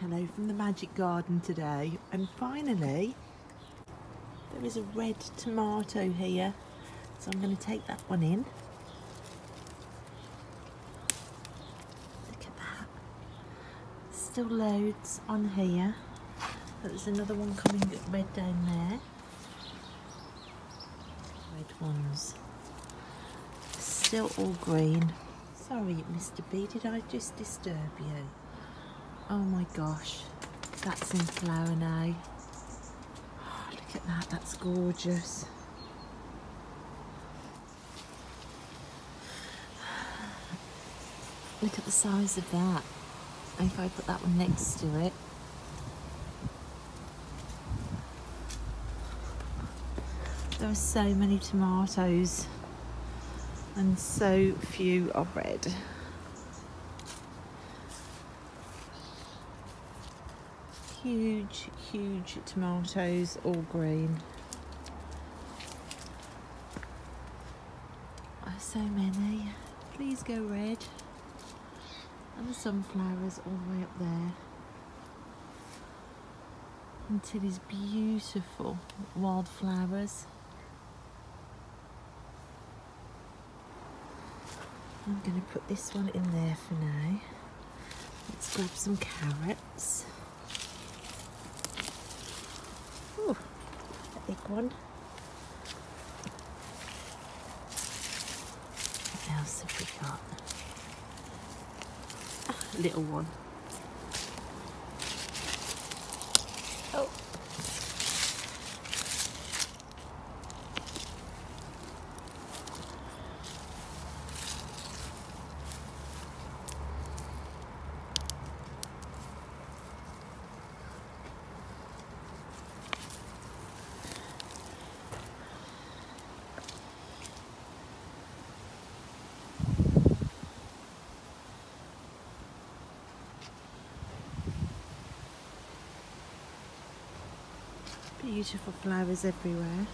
Hello from the Magic Garden today, and finally there is a red tomato here, so I'm going to take that one in. Look at that, still loads on here, but there's another one coming red down there. Red ones, still all green. Sorry Mr. B, did I just disturb you? Oh my gosh, that's in flower now. Oh, look at that, that's gorgeous. Look at the size of that. And if I put that one next to it. There are so many tomatoes and so few are red. Huge, huge tomatoes, all green. Oh, so many. Please go red. And the sunflowers all the way up there. Into these beautiful wildflowers. I'm going to put this one in there for now. Let's grab some carrots. Oh, a big one. What else have we got? Ah, a little one. Oh. Beautiful flowers everywhere.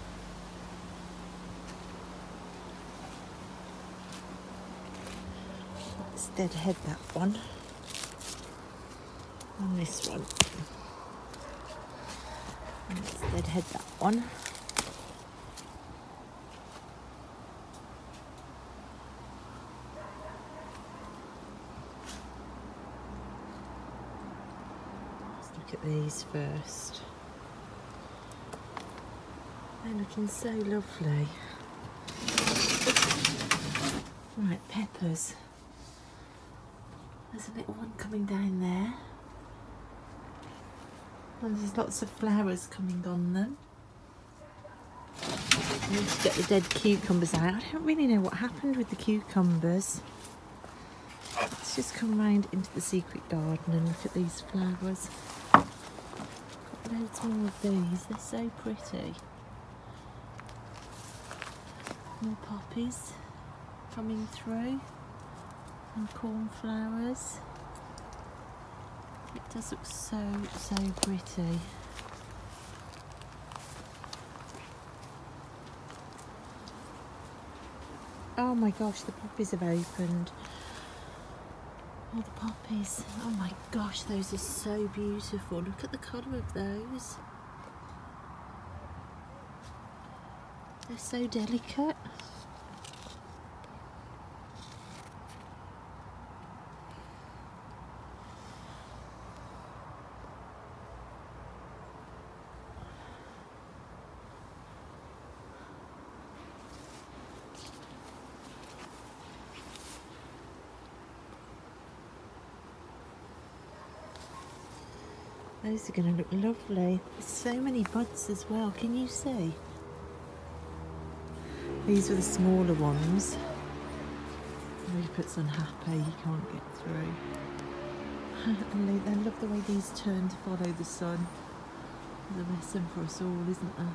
Let's deadhead that one. And this one. And let's deadhead that one. Let's look at these first. They're looking so lovely. Right, peppers. There's a little one coming down there. And there's lots of flowers coming on them. I need to get the dead cucumbers out. I don't really know what happened with the cucumbers. Let's just come round into the secret garden and look at these flowers. Got loads more of these. They're so pretty. More poppies coming through and cornflowers. It does look so, so pretty. Oh my gosh, the poppies have opened. Oh, the poppies. Oh my gosh, those are so beautiful. Look at the colour of those. They're so delicate. Those are going to look lovely. There's so many buds as well. Can you see? These are the smaller ones. Rupert's unhappy, he can't get through. And I love the way these turn to follow the sun. There's a lesson for us all, isn't there?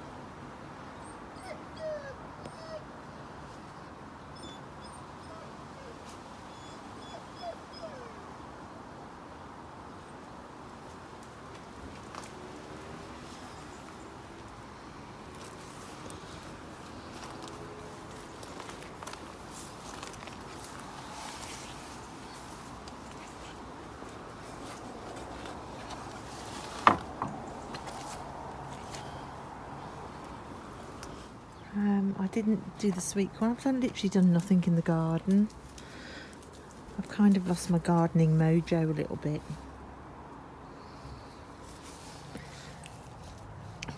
I didn't do the sweet corn. I've literally done nothing in the garden. I've kind of lost my gardening mojo a little bit.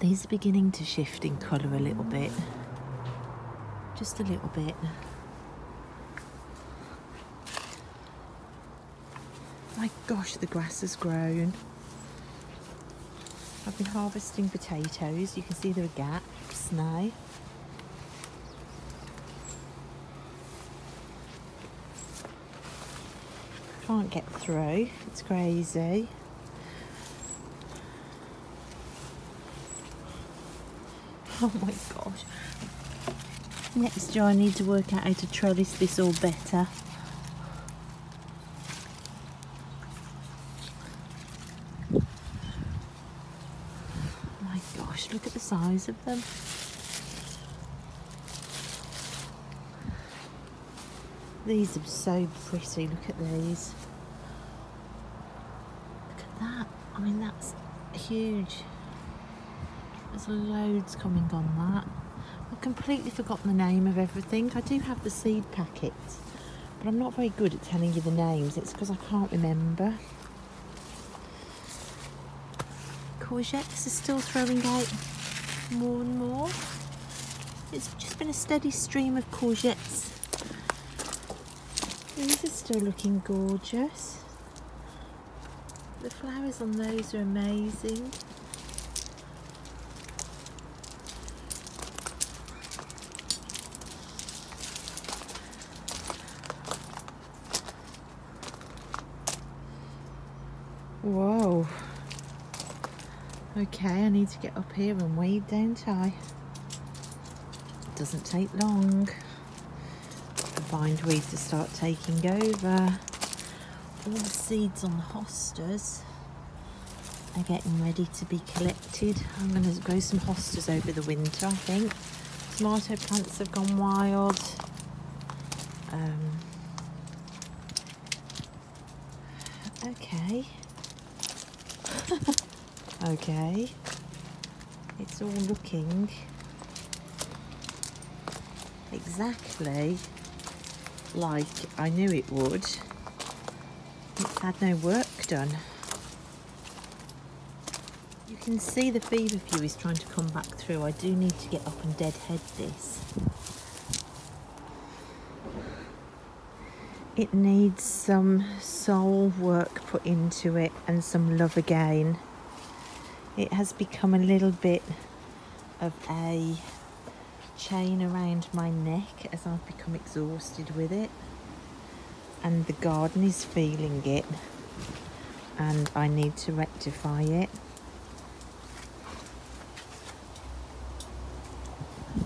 These are beginning to shift in colour a little bit. Just a little bit. My gosh, the grass has grown. I've been harvesting potatoes. You can see there are gaps now. Can't get through. It's crazy. Oh my gosh. Next year I need to work out how to trellis this all better. My gosh, look at the size of them. These are so pretty, look at these. Look at that, I mean that's huge. There's loads coming on that. I've completely forgotten the name of everything. I do have the seed packets, but I'm not very good at telling you the names. It's because I can't remember. Courgettes are still throwing out more and more. It's just been a steady stream of courgettes. These are still looking gorgeous. The flowers on those are amazing. Whoa. Okay, I need to get up here and weed, don't I? It doesn't take long for bindweed to start taking over. All the seeds on the hostas are getting ready to be collected. I'm going to grow some hostas over the winter, I think. Tomato plants have gone wild. Okay. Okay, it's all looking exactly like I knew it would. It's had no work done. You can see the feverfew is trying to come back through. I do need to get up and deadhead this. It needs some soul work put into it and some love again. It has become a little bit of a chain around my neck as I've become exhausted with it. And the garden is feeling it. And I need to rectify it.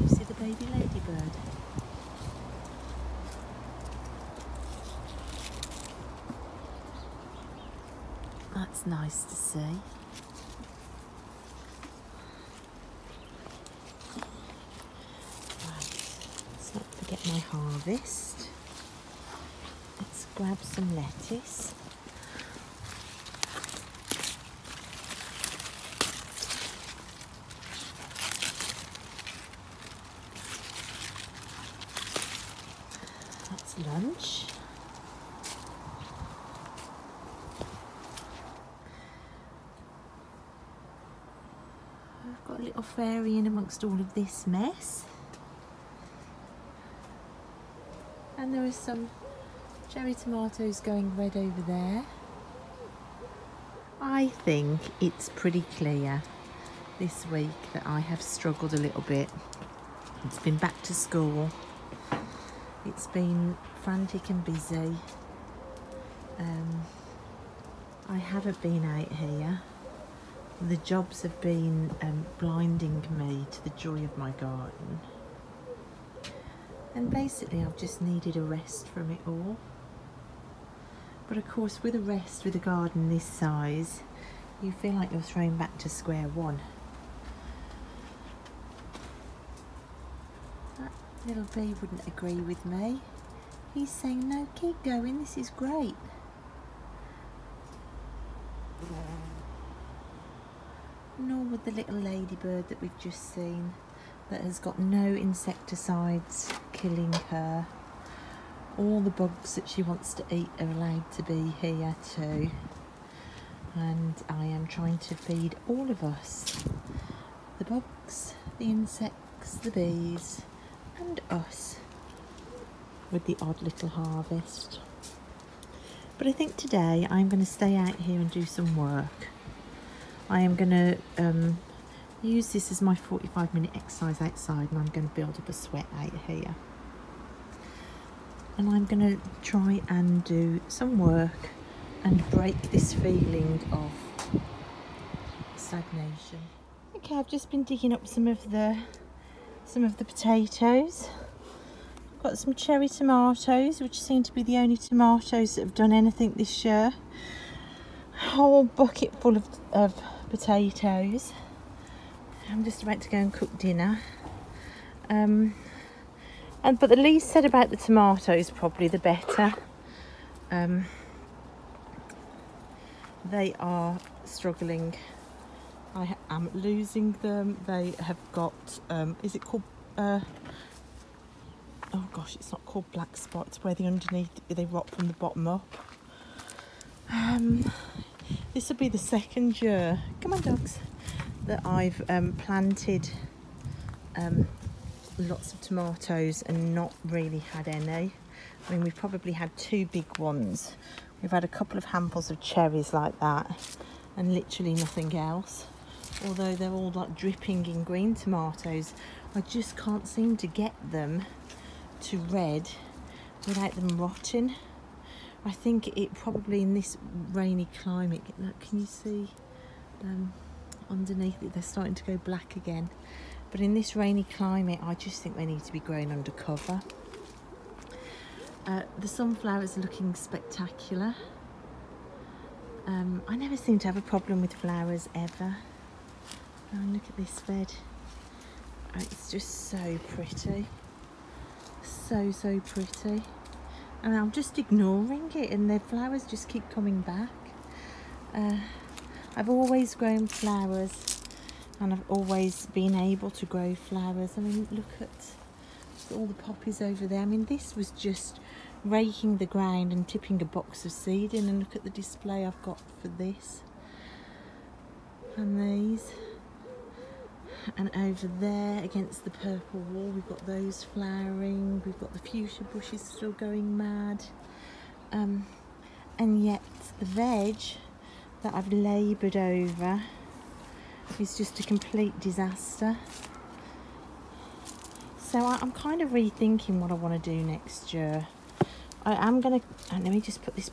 You see the baby ladybird? That's nice to see. Let's not forget my harvest. Let's grab some lettuce. That's lunch. I've got a little fairy in amongst all of this mess. And there are some cherry tomatoes going red over there. I think it's pretty clear this week that I have struggled a little bit. It's been back to school. It's been frantic and busy. I haven't been out here. The jobs have been blinding me to the joy of my garden. And basically I've just needed a rest from it all. But of course with a rest with a garden this size, you feel like you're thrown back to square one. That little bee wouldn't agree with me. He's saying, no, keep going, this is great. Nor would the little ladybird that we've just seen. that has got no insecticides killing her. All the bugs that she wants to eat are allowed to be here too. And I am trying to feed all of us, the bugs, the insects, the bees, and us, with the odd little harvest. But I think today I'm going to stay out here and do some work. I am going to use this as my 45-minute exercise outside, and I'm going to build up a sweat out here. And I'm going to try and do some work and break this feeling of stagnation. Okay, I've just been digging up some of the potatoes. I've got some cherry tomatoes, which seem to be the only tomatoes that have done anything this year. A whole bucket full of potatoes. I'm just about to go and cook dinner. But the least said about the tomatoes, probably the better. They are struggling. I am losing them. They have got, is it called, oh gosh, it's not called black spots, where the underneath, they rot from the bottom up. This will be the second year, come on dogs, that I've planted lots of tomatoes and not really had any. I mean, we've probably had 2 big ones. We've had a couple of handfuls of cherries like that, and literally nothing else. Although they're all like dripping in green tomatoes, I just can't seem to get them to red without them rotting. I think it probably, in this rainy climate, look, can you see underneath it, they're starting to go black again. But in this rainy climate, I just think they need to be grown under cover. The sunflowers are looking spectacular. I never seem to have a problem with flowers ever. Oh, look at this bed. Oh, it's just so pretty. So pretty. And I'm just ignoring it, and the flowers just keep coming back. I've always grown flowers, and I've always been able to grow flowers. I mean, look at all the poppies over there. I mean, this was just raking the ground and tipping a box of seed in, and look at the display I've got for this. And these. And over there against the purple wall, we've got those flowering. We've got the fuchsia bushes still going mad. And yet the veg that I've laboured over is just a complete disaster. So I'm kind of rethinking what I want to do next year. I am going to, and let me just put this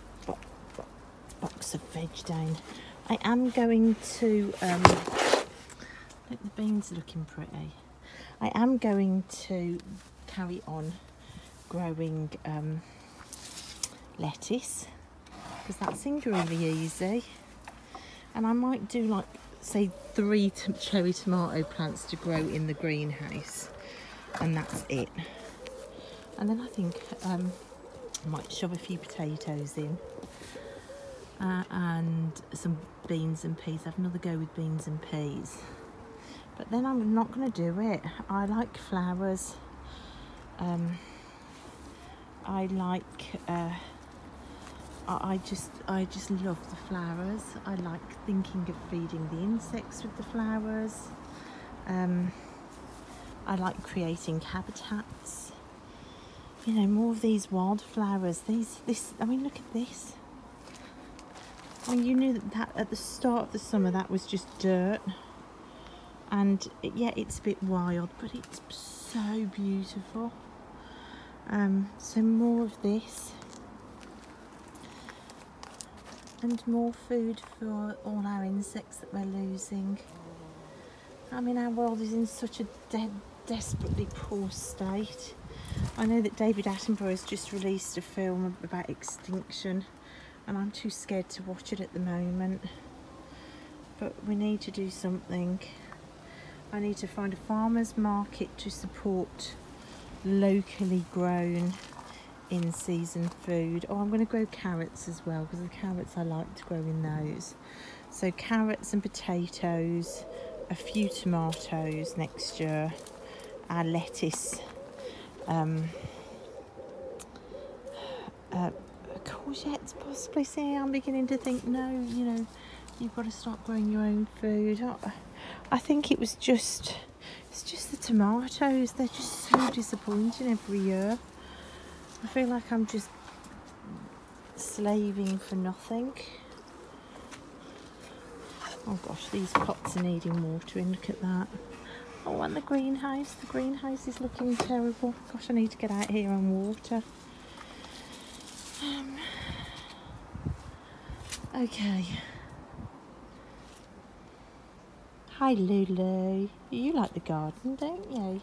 box of veg down. I am going to, look, the beans are looking pretty. I am going to carry on growing lettuce, because that seemed really easy. And I might do, like, say 3 cherry tomato plants to grow in the greenhouse, and that's it. And then I think I might shove a few potatoes in, and some beans and peas. Have another go with beans and peas. But then I'm not going to do it. I like flowers. I like. I just love the flowers. I like thinking of feeding the insects with the flowers. I like creating habitats. You know, more of these wildflowers. I mean, look at this. I mean, you knew that at the start of the summer that was just dirt. And yeah, it's a bit wild, but it's so beautiful. So more of this. And more food for all our insects that we're losing. I mean, our world is in such a desperately poor state. I know that David Attenborough has just released a film about extinction, and I'm too scared to watch it at the moment. But we need to do something. I need to find a farmer's market to support locally grown in-season food. Oh, I'm going to grow carrots as well, because the carrots, I like to grow in those. So carrots and potatoes, a few tomatoes next year, our lettuce courgettes possibly. See, I'm beginning to think, no, you know, you've got to start growing your own food. I think it's just the tomatoes. They're just so disappointing every year. I feel like I'm just slaving for nothing. Oh gosh, these pots are needing watering. Look at that. Oh, and the greenhouse. The greenhouse is looking terrible. Gosh, I need to get out here and water. Okay. Hi, Lulu. You like the garden, don't you?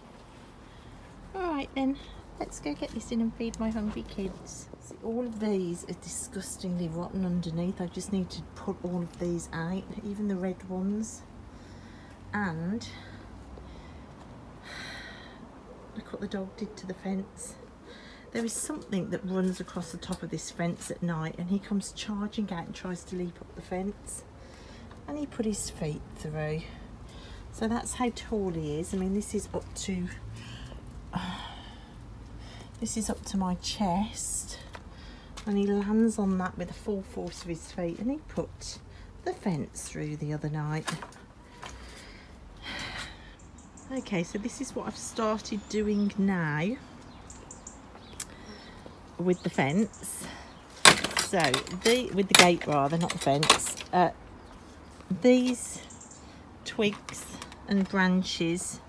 Alright then, let's go get this in and feed my hungry kids. See, all of these are disgustingly rotten underneath. I just need to put all of these out, even the red ones. And look what the dog did to the fence. There is something that runs across the top of this fence at night, and he comes charging out and tries to leap up the fence. And he put his feet through. So that's how tall he is. I mean, this is up to my chest, and he lands on that with the full force of his feet, and he put the fence through the other night. Okay, so this is what I've started doing now with the fence. So with the gate rather, not the fence. These twigs and branches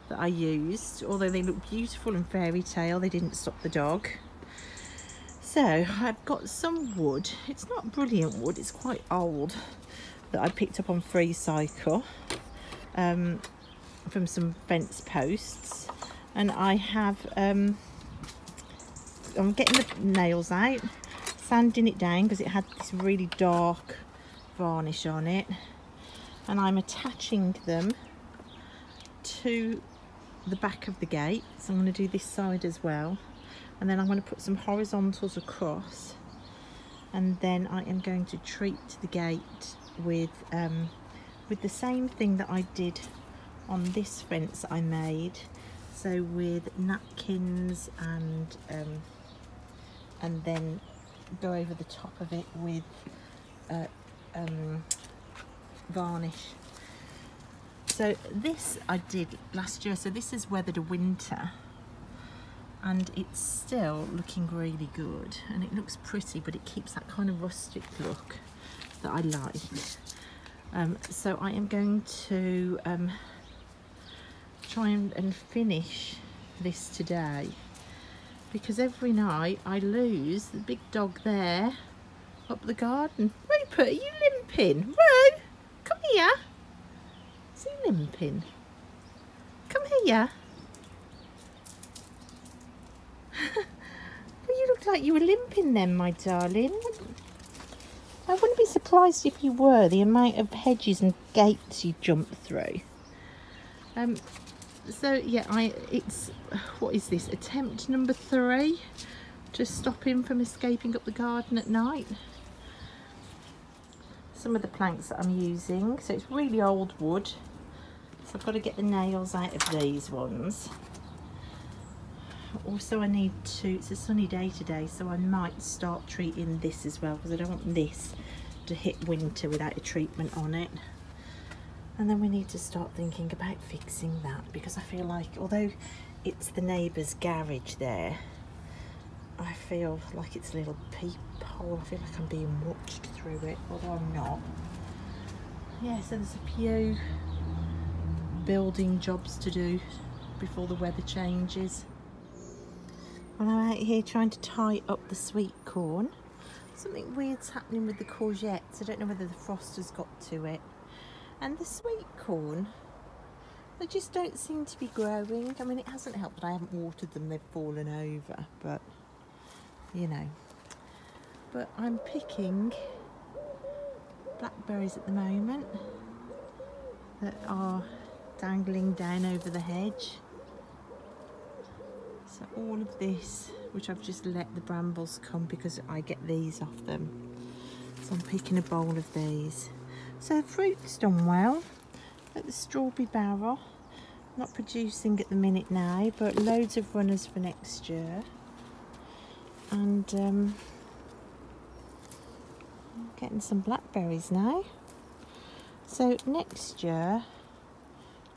that I used, although they look beautiful and fairy tale, they didn't stop the dog. So I've got some wood. It's not brilliant wood, it's quite old, that I picked up on Free Cycle from some fence posts, and I have I'm getting the nails out, sanding it down because it had this really dark varnish on it, and I'm attaching them to the back of the gate. So I'm going to do this side as well, and then I'm going to put some horizontals across, and then I am going to treat the gate with the same thing that I did on this fence I made, so with napkins and then go over the top of it with varnish. So this I did last year, so this has weathered a winter and it's still looking really good, and it looks pretty, but it keeps that kind of rustic look that I like. So I am going to try and finish this today, because every night I lose the big dog there up the garden. Rupert, are you limping? Ro, come here. Is he limping? Come here. Well, you look like you were limping then, my darling. I wouldn't be surprised if you were, the amount of hedges and gates you jumped through. So yeah, it's, what is this, attempt number 3 to stop him from escaping up the garden at night. Some of the planks that I'm using, so it's really old wood, so I've got to get the nails out of these ones. Also I need to, it's a sunny day today, so I might start treating this as well, because I don't want this to hit winter without a treatment on it. And then we need to start thinking about fixing that, because I feel like, although it's the neighbour's garage there, I feel like it's a little peephole. I feel like I'm being watched through it, although I'm not. Yeah, so there's a few building jobs to do before the weather changes. And I'm out here trying to tie up the sweet corn. Something weird's happening with the courgettes. I don't know whether the frost has got to it. And the sweet corn, they just don't seem to be growing. I mean, it hasn't helped that I haven't watered them, they've fallen over, but you know. But I'm picking blackberries at the moment that are dangling down over the hedge. So all of this, which I've just let the brambles come because I get these off them. So I'm picking a bowl of these. So the fruit's done well at the strawberry barrel. Not producing at the minute now, but loads of runners for next year. And getting some blackberries now. So next year,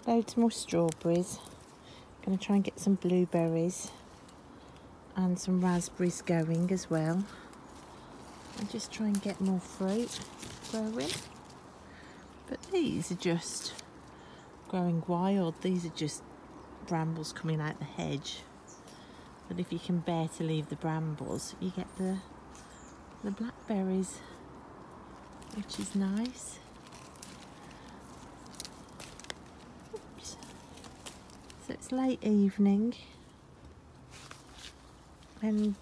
loads more strawberries. Going to try and get some blueberries and some raspberries going as well. And just try and get more fruit growing. But these are just growing wild. These are just brambles coming out the hedge. But if you can bear to leave the brambles, you get the blackberries, which is nice. Oops. So it's late evening, and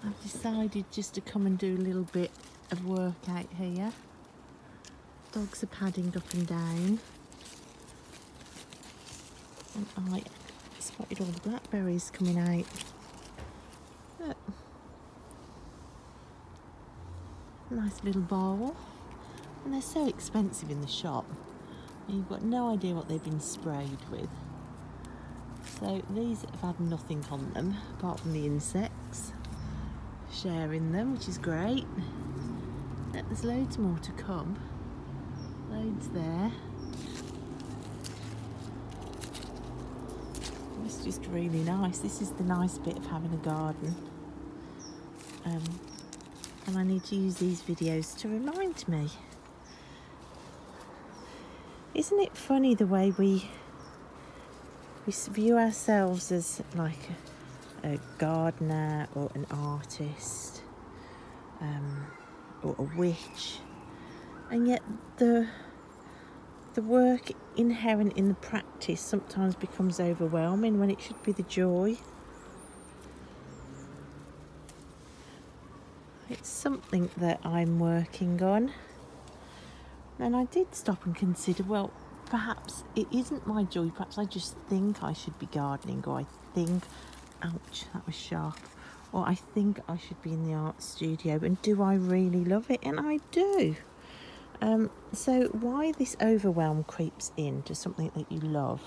I've decided just to come and do a little bit of work out here. Dogs are padding up and down, and I spotted all the blackberries coming out. Look. Nice little bowl, and they're so expensive in the shop. You've got no idea what they've been sprayed with. So these have had nothing on them apart from the insects sharing them, which is great. There's loads more to come. Loads there. It's just really nice. This is the nice bit of having a garden. And I need to use these videos to remind me. Isn't it funny the way we view ourselves as like a gardener or an artist or a witch, and yet the work inherent in the practice sometimes becomes overwhelming when it should be the joy. It's something that I'm working on, and I did stop and consider, well, perhaps it isn't my joy, perhaps I just think I should be gardening, or I think, ouch, that was sharp, or I think I should be in the art studio, and do I really love it? And I do. So why this overwhelm creeps into something that you love,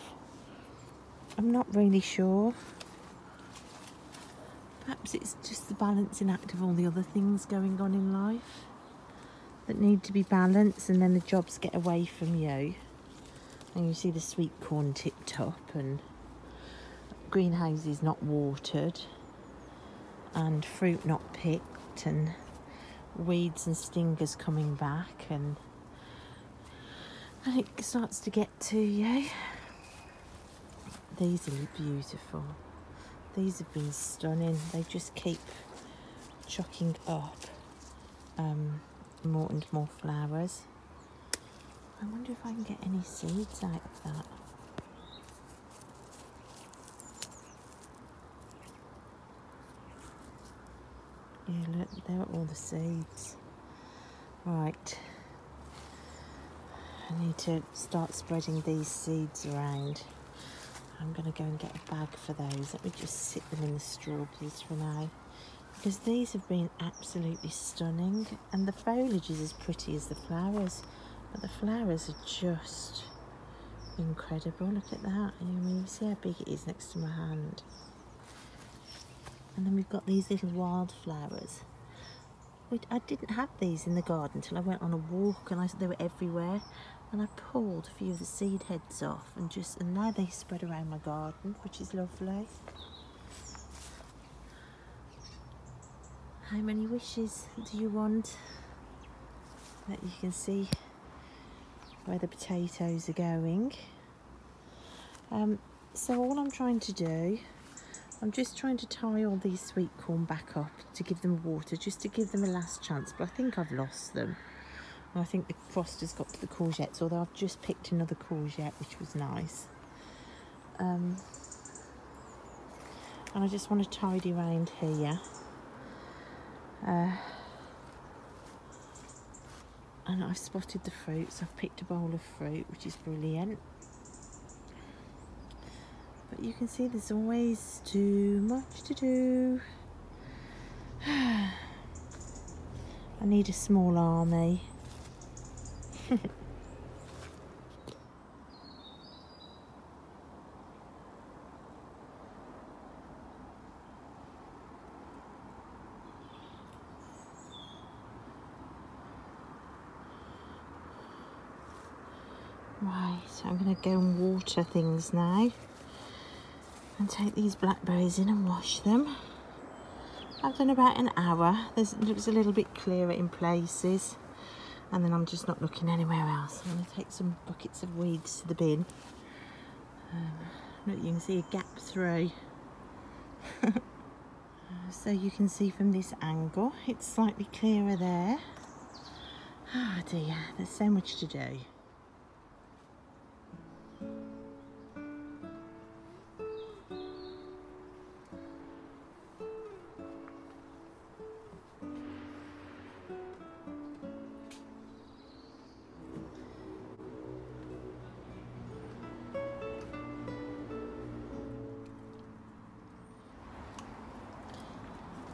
I'm not really sure. Perhaps it's just the balancing act of all the other things going on in life that need to be balanced, and then the jobs get away from you. And you see the sweet corn tipped up, and greenhouses not watered, and fruit not picked, and weeds and stingers coming back, and it starts to get to you. These are beautiful. These have been stunning. They just keep chucking up more and more flowers. I wonder if I can get any seeds out of that. Yeah, look, there are all the seeds. Right. I need to start spreading these seeds around. I'm going to go and get a bag for those. Let me just sit them in the strawberries for now, because these have been absolutely stunning, and the foliage is as pretty as the flowers, but the flowers are just incredible. Look at that. You see how big it is next to my hand. And then we've got these little wildflowers. I didn't have these in the garden until I went on a walk, and they were everywhere. And I pulled a few of the seed heads off, and now they spread around my garden, which is lovely. How many wishes do you want? That you can see where the potatoes are going. So all I'm trying to do, I'm just trying to tie all these sweet corn back up to give them water, just to give them a last chance, but I think I've lost them. And I think the frost has got to the courgettes, although I've just picked another courgette, which was nice. And I just want to tidy around here. And I've spotted the fruits. I've picked a bowl of fruit, which is brilliant. But you can see there's always too much to do. I need a small army. Right, I'm going to go and water things now and take these blackberries in and wash them. I've done about an hour. It looks a little bit clearer in places, and then I'm just not looking anywhere else. I'm going to take some buckets of weeds to the bin. Look, you can see a gap through. So you can see from this angle, it's slightly clearer there. Oh dear, there's so much to do.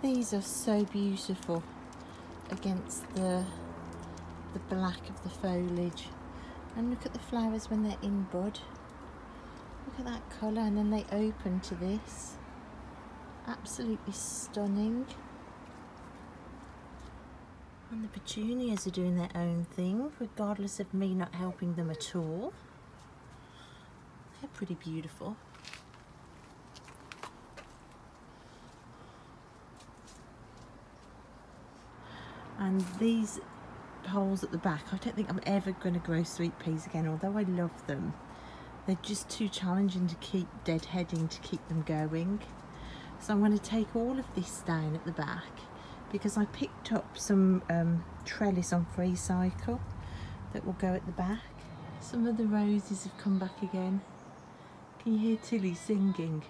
These are so beautiful against the black of the foliage. And look at the flowers when they're in bud. Look at that colour, and then they open to this. Absolutely stunning. And the petunias are doing their own thing, regardless of me not helping them at all. They're pretty beautiful. And these holes at the back, I don't think I'm ever going to grow sweet peas again, although I love them. They're just too challenging to keep deadheading to keep them going. So I'm going to take all of this down at the back, because I picked up some trellis on Free Cycle that will go at the back. Some of the roses have come back again. Can you hear Tilly singing?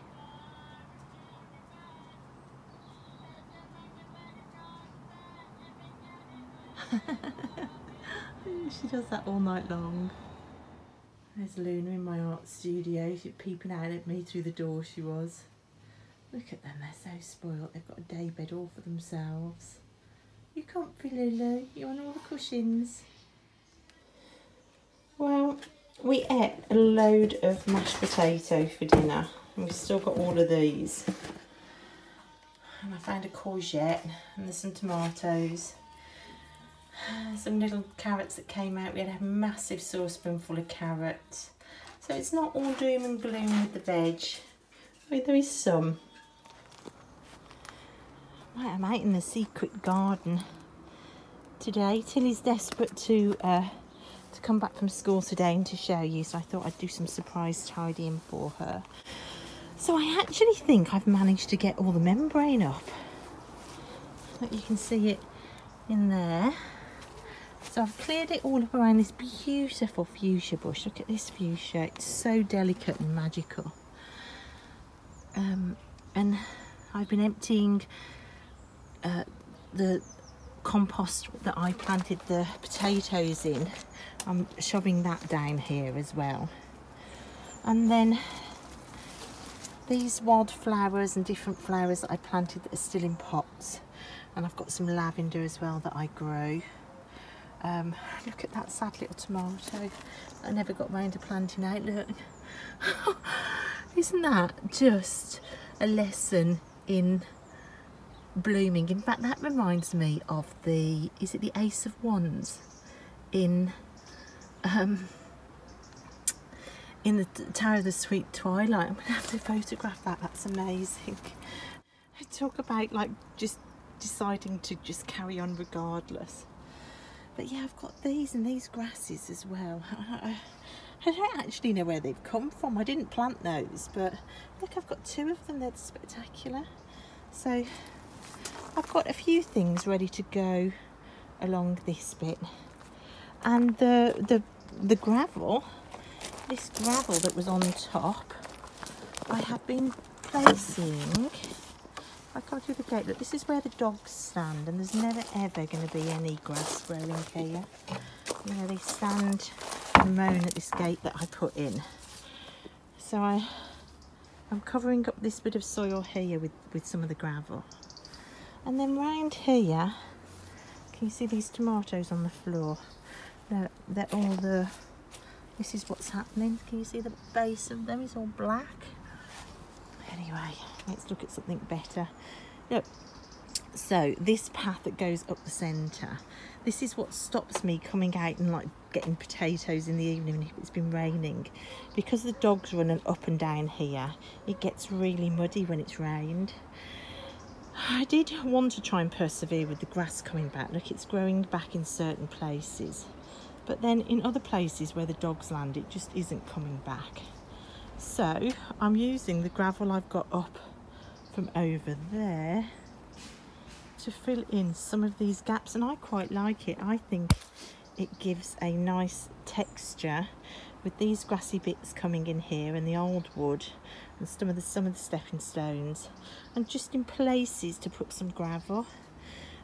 She does that all night long. There's Luna in my art studio. She's peeping out at me through the door, she was. Look at them, they're so spoilt. They've got a day bed all for themselves. You comfy, Lulu? You on all the cushions? Well, we ate a load of mashed potato for dinner. And we've still got all of these. And I found a courgette, and there's some tomatoes. Some little carrots that came out. We had a massive saucepanful of carrots. So it's not all doom and gloom with the veg. I mean, there is some. Right, I'm out in the secret garden today. Tilly's desperate to come back from school today and to show you, so I thought I'd do some surprise tidying for her. So I actually think I've managed to get all the membrane up. Look, you can see it in there. So I've cleared it all up around this beautiful fuchsia bush. Look at this fuchsia, it's so delicate and magical. And I've been emptying the compost that I planted the potatoes in. I'm shoving that down here as well. And then these wildflowers and different flowers that I planted that are still in pots. And I've got some lavender as well that I grow. Look at that sad little tomato I never got round to planting out. Look. Isn't that just a lesson in blooming? In fact, that reminds me of the, is it the Ace of Wands in the Tower of the Sweet Twilight? I'm gonna have to photograph that. That's amazing. I talk about like just deciding to just carry on regardless. But yeah, I've got these and these grasses as well. I don't actually know where they've come from. I didn't plant those, but look, I've got two of them. They're spectacular. So I've got a few things ready to go along this bit. And the gravel, this gravel that was on top, I have been placing. I come through the gate. Look, this is where the dogs stand, and there's never ever going to be any grass growing here. You know, they stand and moan at this gate that I put in. So I'm covering up this bit of soil here with some of the gravel. And then round here, can you see these tomatoes on the floor? They're all this is what's happening. Can you see the base of them is all black? Anyway, let's look at something better. Look, So this path that goes up the centre, this is what stops me coming out and like getting potatoes in the evening if it's been raining. Because the dogs running up and down here, it gets really muddy when it's rained. I did want to try and persevere with the grass coming back. Look, it's growing back in certain places. But then in other places where the dogs land, it just isn't coming back. So I'm using the gravel I've got up from over there to fill in some of these gaps, and I quite like it. I think it gives a nice texture with these grassy bits coming in here and the old wood and some of the stepping stones, and just in places to put some gravel.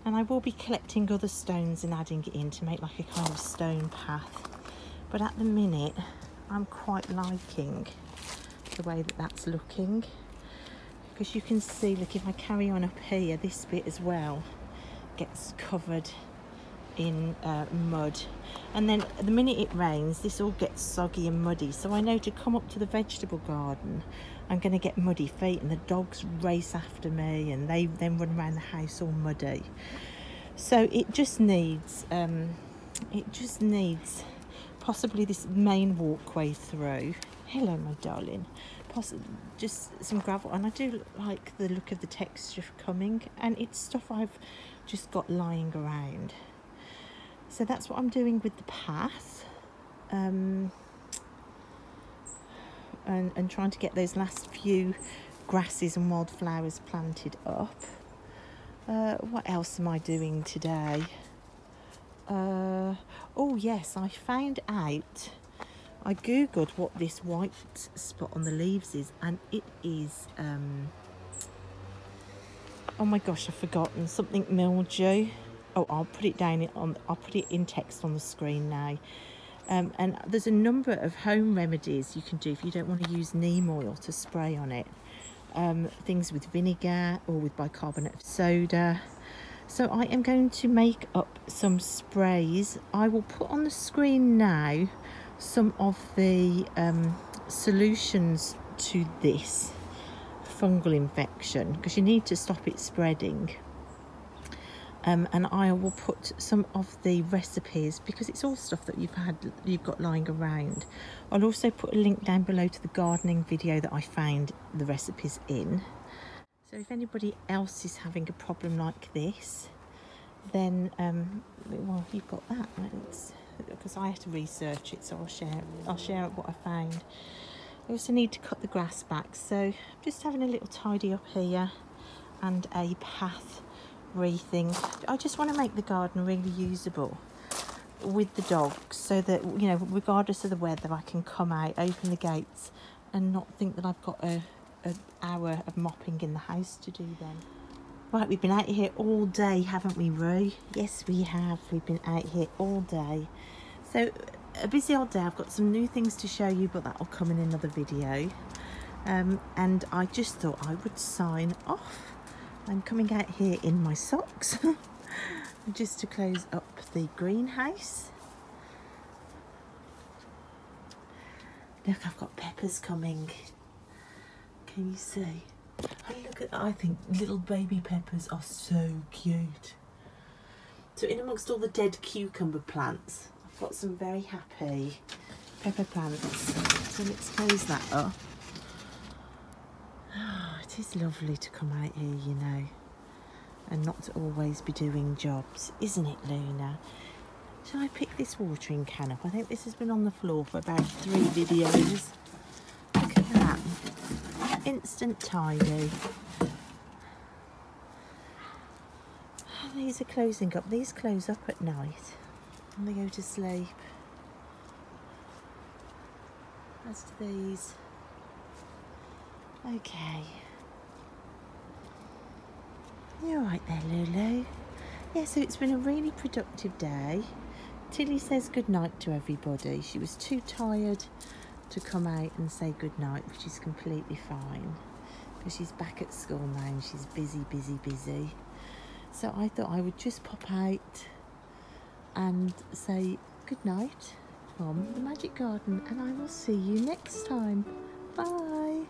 And I will be collecting other stones and adding it in to make like a kind of stone path. But at the minute, I'm quite liking the way that that's looking. Because you can see, look, if I carry on up here, this bit as well gets covered in mud. And then the minute it rains, this all gets soggy and muddy. So I know to come up to the vegetable garden, I'm going to get muddy feet, and the dogs race after me and they then run around the house all muddy. So it just needs possibly this main walkway through. Hello, my darling. Just some gravel, and I do like the look of the texture coming, and it's stuff I've just got lying around. So that's what I'm doing with the path, and trying to get those last few grasses and wildflowers planted up. What else am I doing today? Oh yes, I found out, I googled what this white spot on the leaves is, and it is oh my gosh, I've forgotten, something mildew. Oh, I'll put it down I'll put it in text on the screen now. And there's a number of home remedies you can do if you don't want to use neem oil to spray on it. Things with vinegar or with bicarbonate of soda. So I am going to make up some sprays. I will put on the screen now some of the solutions to this fungal infection, because you need to stop it spreading. And I will put some of the recipes, because it's all stuff that you've got lying around. I'll also put a link down below to the gardening video that I found the recipes in. So if anybody else is having a problem like this, then well, you've got that. Because I had to research it, so I'll share what I found. I also need to cut the grass back, so I'm just having a little tidy up here and a path wreathing. I just want to make the garden really usable with the dogs, so that, you know, regardless of the weather, I can come out, open the gates, and not think that I've got an hour of mopping in the house to do then. Right, we've been out here all day, haven't we, Roo? Yes, we have. We've been out here all day. So, a busy old day. I've got some new things to show you, but that'll come in another video. And I just thought I would sign off. I'm coming out here in my socks just to close up the greenhouse. Look, I've got peppers coming. Can you see? Oh, look at that. I think little baby peppers are so cute. So in amongst all the dead cucumber plants, I've got some very happy pepper plants. So let's close that up. Oh, it is lovely to come out here, you know, and not to always be doing jobs, isn't it, Luna? Shall I pick this watering can up? I think this has been on the floor for about 3 videos. Look at that. Instant tidy. These are closing up. These close up at night and they go to sleep. As to these. Okay. You're right there, Lulu. Yeah, so it's been a really productive day. Tilly says good night to everybody. She was too tired to come out and say good night, which is completely fine, because she's back at school now and she's busy. So I thought I would just pop out and say good night from the Magic Garden, and I will see you next time. Bye.